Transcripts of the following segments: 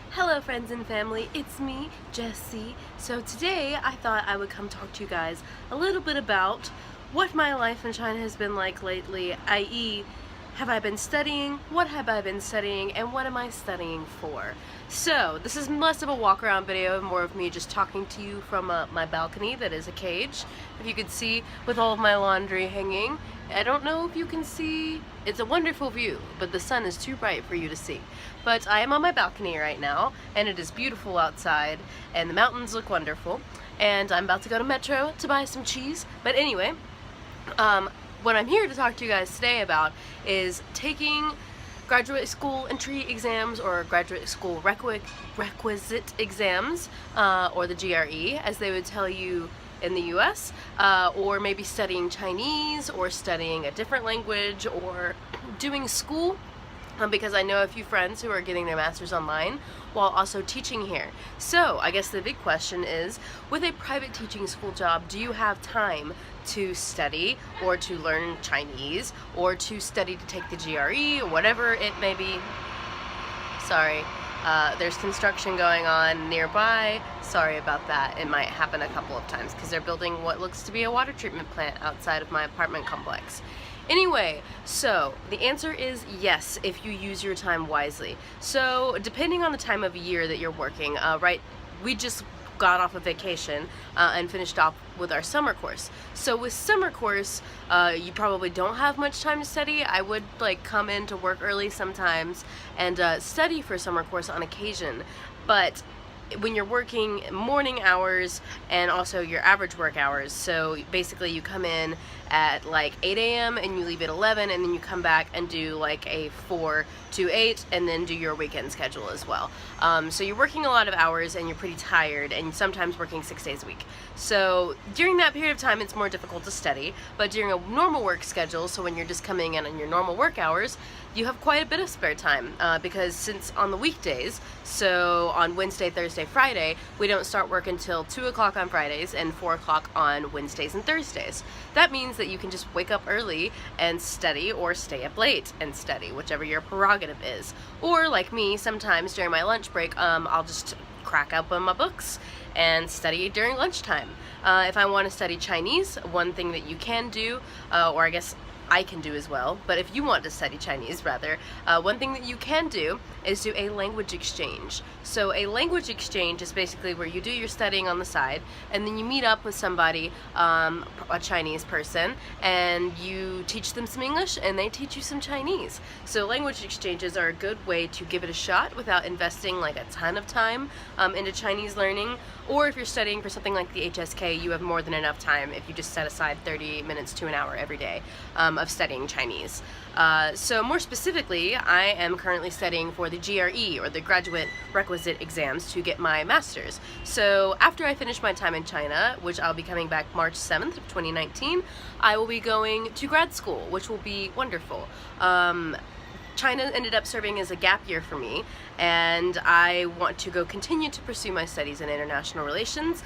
Hello friends and family, it's me, Jessie. So today I thought I would come talk to you guys a little bit about what my life in China has been like lately, i.e. have I been studying, what have I been studying, and what am I studying for? So this is less of a walk around video, more of me just talking to you from my balcony that is a cage. If you could see, with all of my laundry hanging. I don't know if you can see, it's a wonderful view, but the sun is too bright for you to see. But I am on my balcony right now, and it is beautiful outside, and the mountains look wonderful, and I'm about to go to Metro to buy some cheese. But anyway, what I'm here to talk to you guys today about is taking graduate school entry exams or graduate school requisite exams, or the GRE, as they would tell you in the US, or maybe studying Chinese or studying a different language or doing school, because I know a few friends who are getting their masters online while also teaching here. So I guess the big question is, with a private teaching school job, do you have time to study or to learn Chinese or to study to take the GRE or whatever it may be? Sorry. There's construction going on nearby. Sorry about that. It might happen a couple of times because they're building what looks to be a water treatment plant outside of my apartment complex. Anyway, so the answer is yes, if you use your time wisely. So depending on the time of year that you're working, we just got off of vacation and finished off with our summer course. So with summer course, you probably don't have much time to study. I would come in to work early sometimes and study for summer course on occasion. But when you're working morning hours and also your average work hours, so basically you come in at 8 a.m. and you leave at 11, and then you come back and do a 4 to 8 and then do your weekend schedule as well. So you're working a lot of hours and you're pretty tired, and sometimes working 6 days a week. So during that period of time it's more difficult to study, but during a normal work schedule, so when you're just coming in on your normal work hours, you have quite a bit of spare time, because since on the weekdays, so on Wednesday, Thursday, Friday, we don't start work until 2 o'clock on Fridays and 4 o'clock on Wednesdays and Thursdays. That means that you can just wake up early and study, or stay up late and study, whichever your prerogative is. Or like me, sometimes during my lunch break, I'll just crack open my books and study during lunchtime. If I want to study Chinese, one thing that you can do, or I guess I can do as well, but if you want to study Chinese rather, one thing that you can do is do a language exchange. So a language exchange is basically where you do your studying on the side, and then you meet up with somebody, a Chinese person, and you teach them some English and they teach you some Chinese. So language exchanges are a good way to give it a shot without investing a ton of time into Chinese learning. Or if you're studying for something like the HSK, you have more than enough time if you just set aside 30 minutes to an hour every day of studying Chinese. So more specifically, I am currently studying for the GRE, or the graduate requisite exams, to get my master's. So after I finish my time in China, which I'll be coming back March 7th of 2019, I will be going to grad school, which will be wonderful. China ended up serving as a gap year for me, and I want to go continue to pursue my studies in international relations,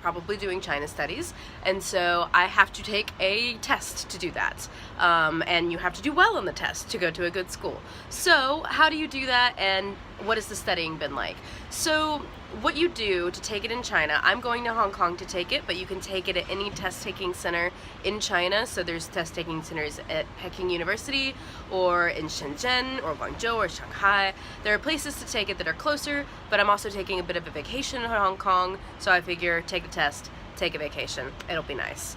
probably doing China studies, and so I have to take a test to do that, and you have to do well on the test to go to a good school. So how do you do that, and what has the studying been like? So what you do to take it in China, I'm going to Hong Kong to take it, but you can take it at any test-taking center in China. So there's test-taking centers at Peking University, or in Shenzhen, or Guangzhou, or Shanghai. There are places to take it that are closer, but I'm also taking a bit of a vacation in Hong Kong, so I figure take a test, take a vacation. It'll be nice.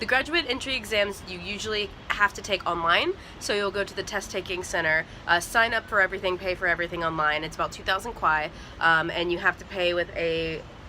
The graduate entry exams you usually have to take online, so you'll go to the test-taking center, sign up for everything, pay for everything online. It's about 2,000 kwai, and you have to pay with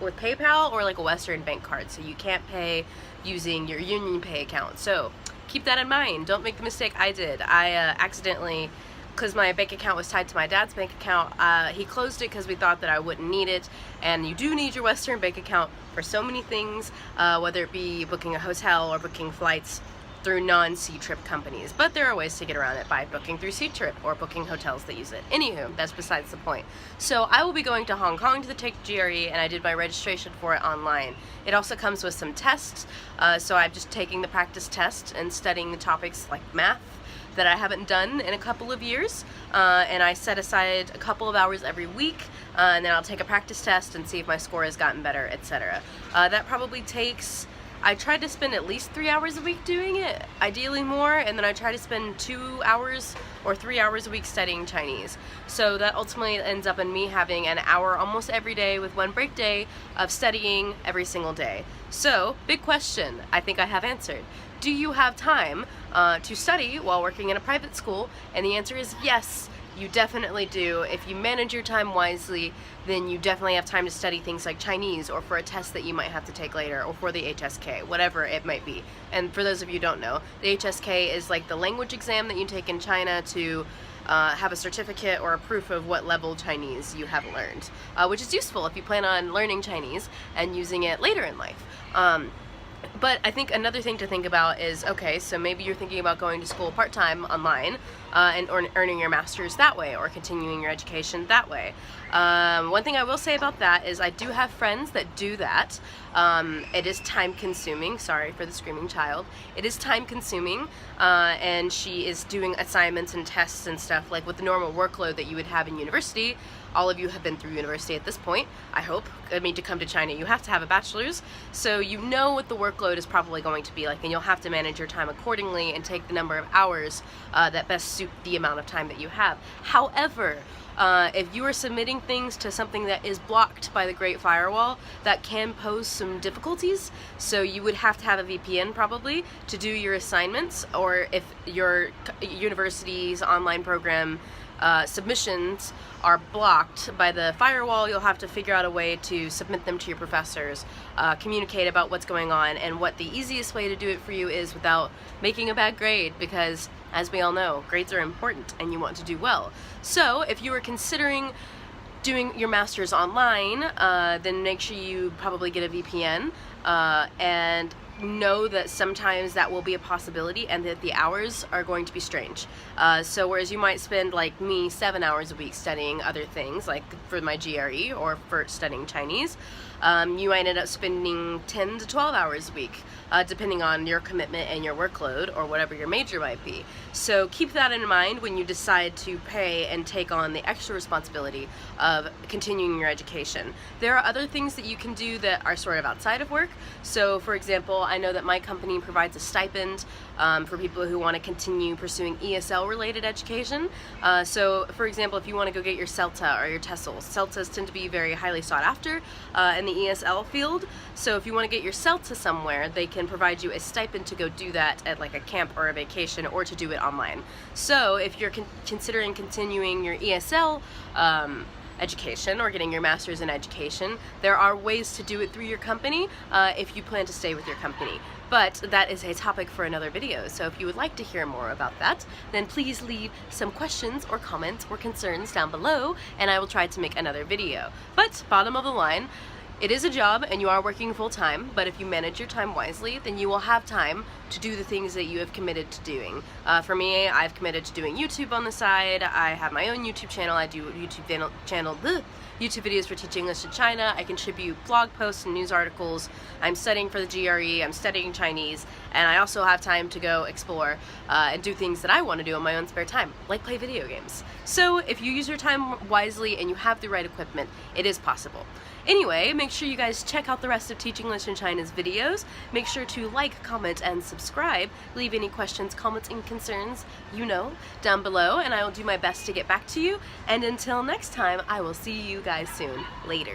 PayPal or a Western bank card, so you can't pay using your Union Pay account. So keep that in mind. Don't make the mistake I did. I accidentally, because my bank account was tied to my dad's bank account, he closed it because we thought that I wouldn't need it, and you do need your Western bank account for so many things, whether it be booking a hotel or booking flights through non-C-Trip companies. But there are ways to get around it by booking through C-Trip or booking hotels that use it. Anywho, that's besides the point. So I will be going to Hong Kong to take GRE, and I did my registration for it online. It also comes with some tests, so I'm just taking the practice test and studying the topics like math, that I haven't done in a couple of years, and I set aside a couple of hours every week, and then I'll take a practice test and see if my score has gotten better, etc. That probably takes, I try to spend at least 3 hours a week doing it, ideally more, and then I try to spend 2 hours or 3 hours a week studying Chinese. So that ultimately ends up in me having an hour almost every day with one break day of studying every single day. So, big question I think I have answered. Do you have time to study while working in a private school? And the answer is yes. You definitely do. If you manage your time wisely, then you definitely have time to study things like Chinese, or for a test that you might have to take later, or for the HSK, whatever it might be. And for those of you who don't know, the HSK is like the language exam that you take in China to have a certificate or a proof of what level Chinese you have learned, which is useful if you plan on learning Chinese and using it later in life. But I think another thing to think about is, okay, so maybe you're thinking about going to school part-time online and earning your master's that way, or continuing your education that way. One thing I will say about that is I do have friends that do that. It is time-consuming. Sorry for the screaming child. It is time-consuming, and she is doing assignments and tests and stuff like with the normal workload that you would have in university. All of you have been through university at this point, I hope. I mean, to come to China, you have to have a bachelor's, so you know what the workload is probably going to be like, and you'll have to manage your time accordingly and take the number of hours that best suit the amount of time that you have. However, if you are submitting things to something that is blocked by the Great Firewall, that can pose some difficulties. So you would have to have a VPN probably to do your assignments, or if your university's online program submissions are blocked by the firewall, you'll have to figure out a way to submit them to your professors, communicate about what's going on, and what the easiest way to do it for you is without making a bad grade, because as we all know, grades are important and you want to do well. So if you are considering doing your master's online, then make sure you probably get a VPN, and know that sometimes that will be a possibility and that the hours are going to be strange. So whereas you might spend, like me, 7 hours a week studying other things, like for my GRE or for studying Chinese, you might end up spending 10 to 12 hours a week, depending on your commitment and your workload or whatever your major might be. So keep that in mind when you decide to pay and take on the extra responsibility of continuing your education. There are other things that you can do that are sort of outside of work. So for example, I know that my company provides a stipend for people who want to continue pursuing ESL related education. So for example, if you want to go get your CELTA or your TESOL, CELTAs tend to be very highly sought after in the ESL field. So if you want to get your CELTA somewhere, they can provide you a stipend to go do that at like a camp or a vacation, or to do it online. So if you're considering continuing your ESL education or getting your master's in education, there are ways to do it through your company if you plan to stay with your company. But that is a topic for another video, so if you would like to hear more about that, then please leave some questions or comments or concerns down below, and I will try to make another video. But bottom of the line, it is a job and you are working full-time, but if you manage your time wisely, then you will have time to do the things that you have committed to doing. For me, I've committed to doing YouTube on the side. I have my own YouTube channel. I do YouTube videos for Teach English in China. I contribute blog posts and news articles. I'm studying for the GRE. I'm studying Chinese, and I also have time to go explore and do things that I want to do in my own spare time, like play video games. So if you use your time wisely and you have the right equipment, it is possible. Anyway, make sure you guys check out the rest of Teach English in China's videos. Make sure to like, comment, and subscribe. Leave any questions, comments, and concerns, down below, and I will do my best to get back to you. And until next time, I will see you guys soon. Later.